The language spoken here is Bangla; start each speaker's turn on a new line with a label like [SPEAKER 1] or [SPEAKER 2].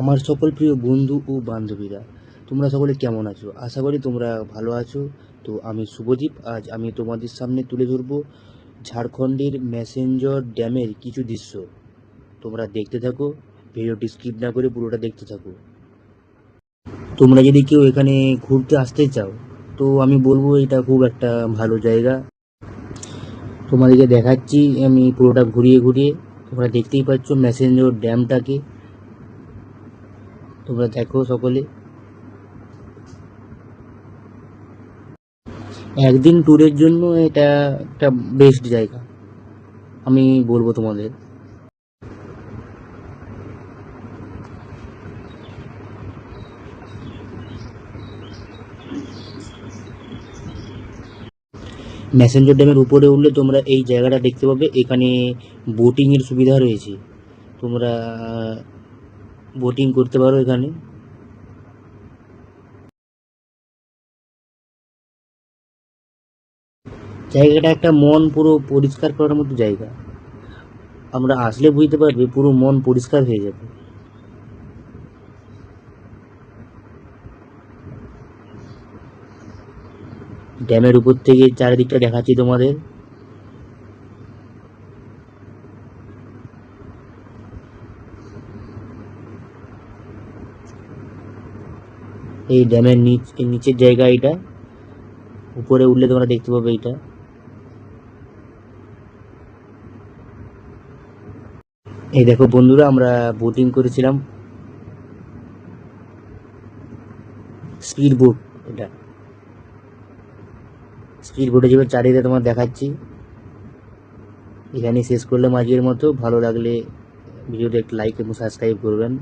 [SPEAKER 1] আমার সকল প্রিয় বন্ধু ও বান্ধবীরা, তোমরা সকলে কেমন আছো? আশা করি তোমরা ভালো আছো। তো আমি শুভদীপ, আজ আমি তোমাদের সামনে তুলে ধরব ঝাড়খণ্ডের ম্যাসেঞ্জর ড্যামের কিছু দৃশ্য। তোমরা দেখতে থাকো, ভিডিওটি স্কিপ না করে পুরোটা দেখতে থাকো। তোমরা যদি কেউ এখানে ঘুরতে আসতে চাও, তো আমি বলবো এটা খুব একটা ভালো জায়গা। তোমাদেরকে দেখাচ্ছি আমি পুরোটা ঘুরিয়ে ঘুরিয়ে। তোমরা দেখতেই পাচ্ছ ম্যাসেঞ্জর ড্যামটাকে। তোমরা দেখো সকলে। একদিন ট্যুরের জন্য এটা একটা বেস্ট জায়গা, আমি বলবো তোমাদের। ম্যাসেঞ্জর ড্যামের উপরে উঠলে তোমরা এই জায়গাটা দেখতে পাবে। এখানে বোটিংয়ের সুবিধা রয়েছে, তোমরা বোটিং করতে পারো এখানে। জায়গাটা একটা মন পুরো পরিষ্কার করার মতো জায়গা। আমরা আসলে বুঝতে পারবে পুরো মন পরিষ্কার হয়ে যাবে। ড্যামের উপর থেকে চারিদিকটা দেখাচ্ছি তোমাদের। এই ড্যামের নিচের জায়গা এটা। উপরে উঠলে তোমরা দেখতে পাবে এটা। এই দেখো বন্ধুরা, আমরা বোটিং করেছিলাম, স্পিড বোট। এটা স্পিড বোটে যাবে চারিদিকে তোমার দেখাচ্ছি। এখানে শেষ করলাম আজকের মতো। ভালো লাগলে ভিডিওটা একটা লাইক এবং সাবস্ক্রাইব করবেন।